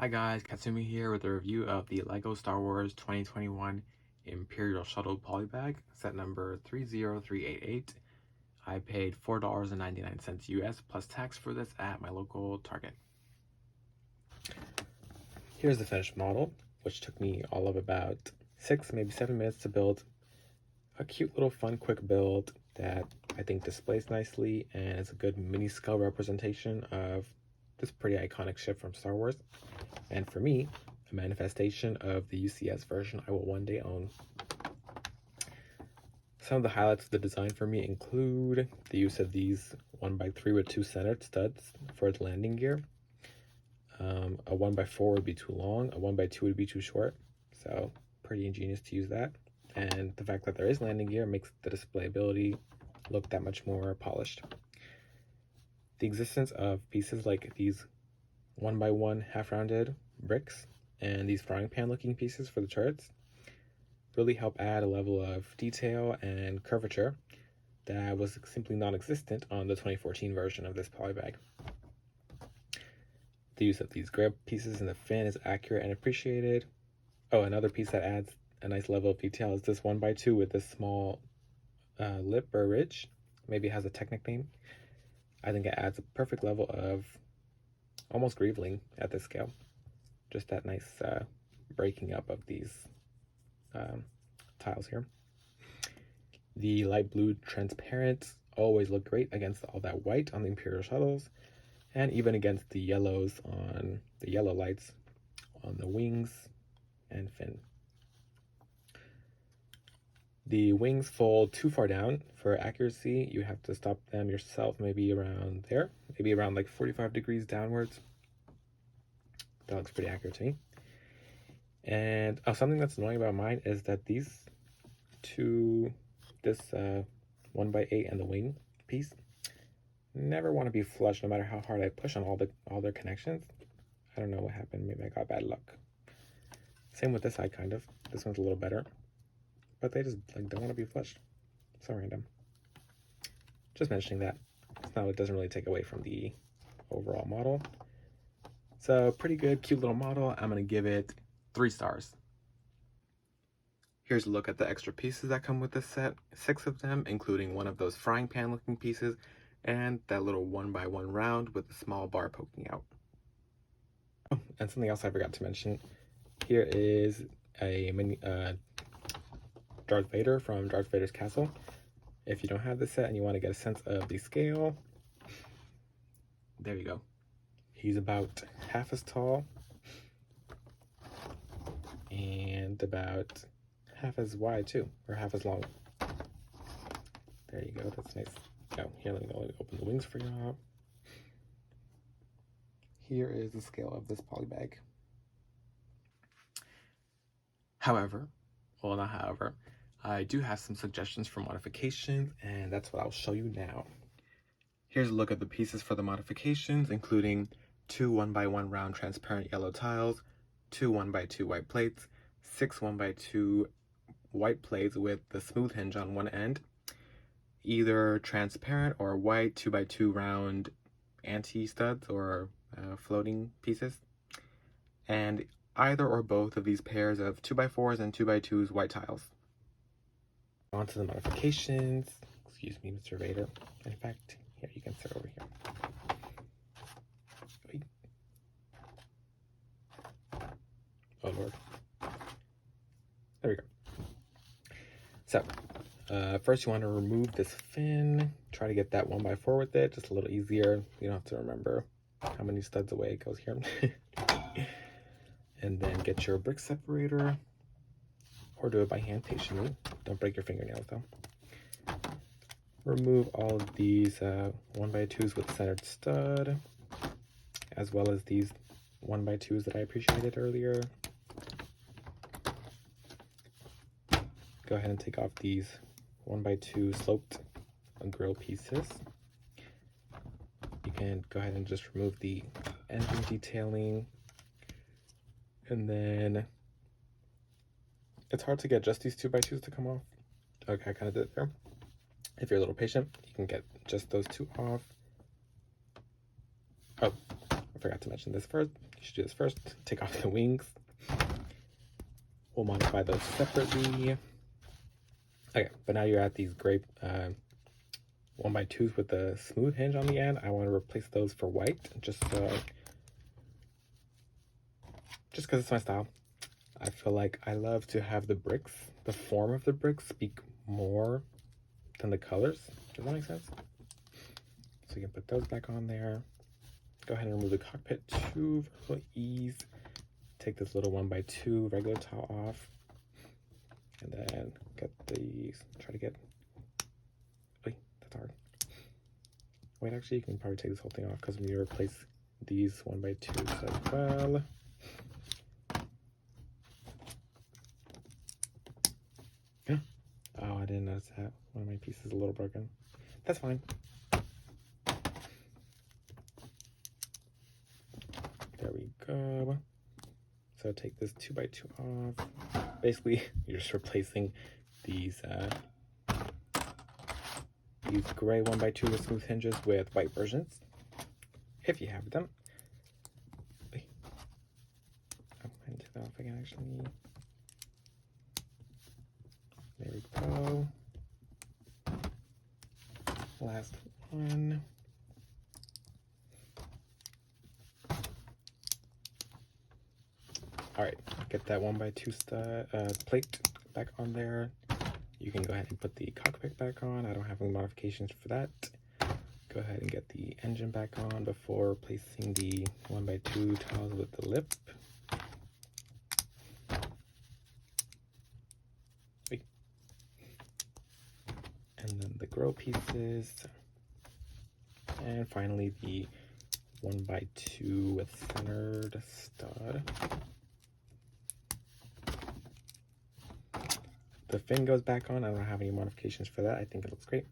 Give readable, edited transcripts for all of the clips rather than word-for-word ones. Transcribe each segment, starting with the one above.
Hi guys, Katsumi here with a review of the LEGO Star Wars 2021 Imperial Shuttle Polybag, set number 30388. I paid $4.99 US plus tax for this at my local Target. Here's the finished model, which took me all of about 6, maybe 7 minutes to build. A cute little fun quick build that I think displays nicely and is a good mini scale representation of this pretty iconic ship from Star Wars. And for me, a manifestation of the UCS version I will one day own. Some of the highlights of the design for me include the use of these 1x3 with 2 centered studs for its landing gear. A 1x4 would be too long, a 1x2 would be too short, so pretty ingenious to use that. And the fact that there is landing gear makes the displayability look that much more polished. The existence of pieces like these 1x1 half-rounded bricks and these frying pan looking pieces for the turrets really help add a level of detail and curvature that was simply non-existent on the 2014 version of this polybag. The use of these grip pieces in the fin is accurate and appreciated. Oh, another piece that adds a nice level of detail is this 1x2 with this small lip or ridge. Maybe it has a technical name. I think it adds a perfect level of almost greeveling at this scale. Just that nice breaking up of these tiles here. The light blue transparent always look great against all that white on the Imperial shuttles, and even against the yellows on the yellow lights on the wings and fin. The wings fold too far down. For accuracy, you have to stop them yourself, maybe around there, maybe around like 45 degrees downwards. That looks pretty accurate to me. And something that's annoying about mine is that these two, this 1x8 and the wing piece, never want to be flush no matter how hard I push on all their connections. I don't know what happened. Maybe I got bad luck. Same with this side, kind of. This one's a little better, but they just like don't want to be flushed. So random. Just mentioning that. Now it doesn't really take away from the overall model. So pretty good, cute little model. I'm gonna give it 3 stars. Here's a look at the extra pieces that come with this set. 6 of them, including one of those frying pan looking pieces and that little 1x1 round with a small bar poking out. Oh, and something else I forgot to mention. Here is a mini Darth Vader from Darth Vader's castle. If you don't have this set and you want to get a sense of the scale, there you go. He's about half as tall and about half as wide too, or half as long. There you go, that's nice. Oh, here, let me open the wings for you. Here is the scale of this polybag. However, I do have some suggestions for modifications, and that's what I'll show you now. Here's a look at the pieces for the modifications, including 2 1x1 round transparent yellow tiles, 2 1x2 white plates, 6 1x2 white plates with the smooth hinge on one end, either transparent or white 2x2 round anti-studs or floating pieces, and either or both of these pairs of 2x4s and 2x2s white tiles. On to the modifications. Excuse me, Mr. Vader. In fact, here, you can sit over here. Wait. Oh, Lord. There we go. So, first you want to remove this fin. Try to get that 1x4 with it, just a little easier. You don't have to remember how many studs away it goes here. And then get your brick separator, or do it by hand patiently. Don't break your fingernails though. Remove all of these 1x2s with centered stud, as well as these 1x2s that I appreciated earlier. Go ahead and take off these 1x2 sloped grill pieces. You can go ahead and just remove the engine detailing. And then it's hard to get just these 2x2s to come off. Okay, I kind of did it there. If you're a little patient, you can get just those 2 off. Oh, I forgot to mention this first. You should do this first. Take off the wings. We'll modify those separately. Okay, but now you're at these great 1x2s with the smooth hinge on the end. I want to replace those for white, just because it's my style. I feel like I love to have the bricks, the form of the bricks, speak more than the colors. Does that make sense? So you can put those back on there. Go ahead and remove the cockpit too for ease. Take this little 1x2 regular tile off. And then get these, try to get, wait, that's hard. Wait, actually you can probably take this whole thing off because we replace these 1x2s as well. Oh, I didn't notice that. One of my pieces is a little broken. That's fine. There we go. So take this 2x2 off. Basically, you're just replacing these gray 1x2 with smooth hinges with white versions, if you have them. Wait. Oh, I didn't take that off again, actually. There we go. Last one. All right, get that 1x2 plate back on there. You can go ahead and put the cockpit back on. I don't have any modifications for that. Go ahead and get the engine back on before placing the 1x2 tiles with the lip. And then the grill pieces. And finally the 1x2 with centered stud. The fin goes back on. I don't have any modifications for that. I think it looks great.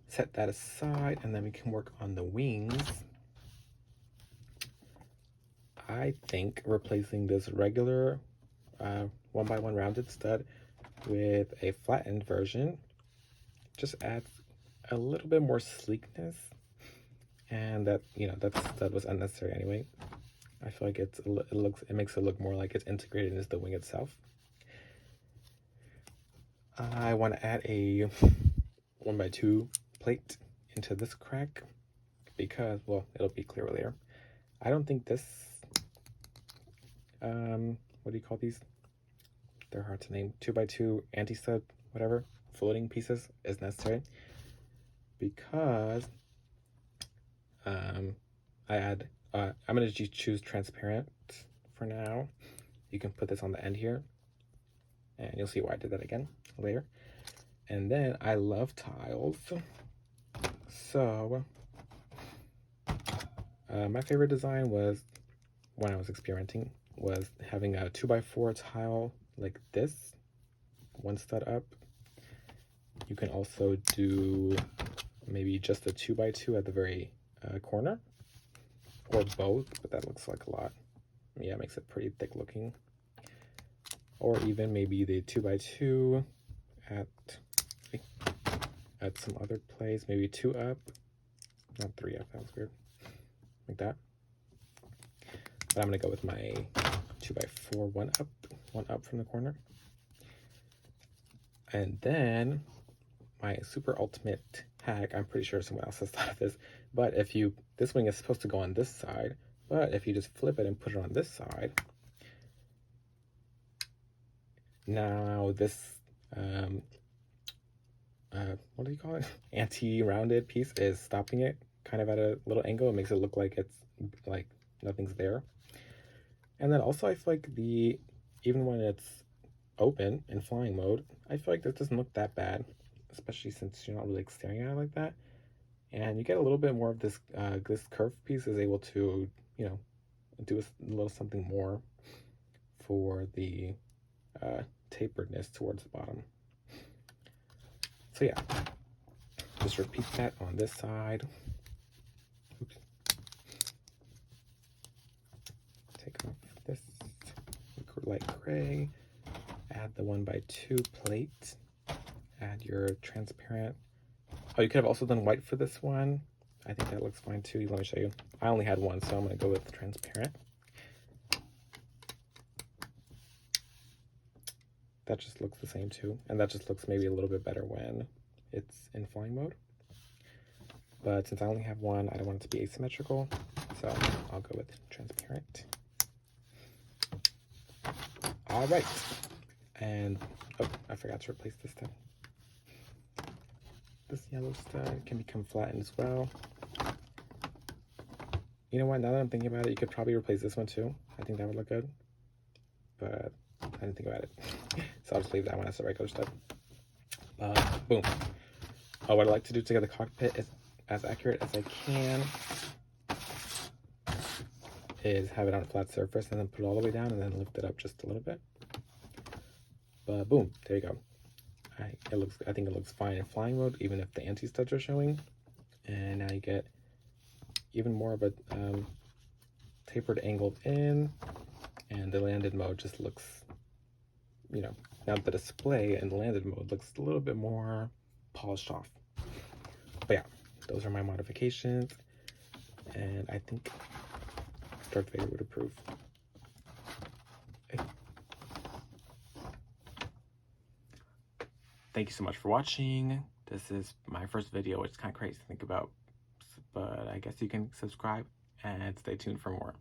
Set that aside, and then we can work on the wings. I think replacing this regular 1x1 rounded stud with a flattened version just adds a little bit more sleekness, and that, you know, that was unnecessary anyway. I feel like it makes it look more like it's integrated into the wing itself. I want to add a 1x2 plate into this crack because, well, it'll be clearer later. I don't think this, what do you call these? They're hard to name. 2x2 anti-stud, whatever, floating pieces is necessary because I'm going to choose transparent for now. You can put this on the end here, and you'll see why I did that again later. And then I love tiles, so my favorite design was, when I was experimenting, was having a 2x4 tile like this, one stud up. You can also do maybe just a 2x2 at the very corner, or both, but that looks like a lot. Yeah, it makes it pretty thick looking. Or even maybe the 2x2 at some other place, maybe 2 up, not 3 up, that was weird, like that. But I'm gonna go with my 2x4 one up from the corner. And then my super ultimate hack, I'm pretty sure someone else has thought of this, but this wing is supposed to go on this side, but if you just flip it and put it on this side, now this what do you call it, anti-rounded piece is stopping it kind of at a little angle. It makes it look like it's like nothing's there. And then also I feel like even when it's open in flying mode, I feel like this doesn't look that bad, especially since you're not really staring at it like that. And you get a little bit more of this curved piece is able to, you know, do a little something more for the taperedness towards the bottom. So yeah, just repeat that on this side. Oops. Take off this light gray, add the 1x2 plate, add your transparent. Oh, you could have also done white for this one. I think that looks fine too. Let me show you. I only had one, so I'm going to go with transparent. That just looks the same too, and that just looks maybe a little bit better when it's in flying mode. But since I only have one, I don't want it to be asymmetrical, so I'll go with transparent. All right, and oh, I forgot to replace this stud. This yellow stud can become flattened as well. You know what, now that I'm thinking about it, you could probably replace this one too. I think that would look good, but I didn't think about it. So I'll just leave that one as a regular stud. Boom. What I like to do to get the cockpit is as accurate as I can is have it on a flat surface and then put it all the way down and then lift it up just a little bit. But boom, there you go. I think it looks fine in flying mode, even if the anti-studs are showing. And now you get even more of a tapered angled in, and the landed mode just looks, you know, now the display in the landed mode looks a little bit more polished off. But yeah, those are my modifications, and I think Darth Vader would approve. Hey. Thank you so much for watching. This is my first video, which is kind of crazy to think about, but I guess you can subscribe and stay tuned for more.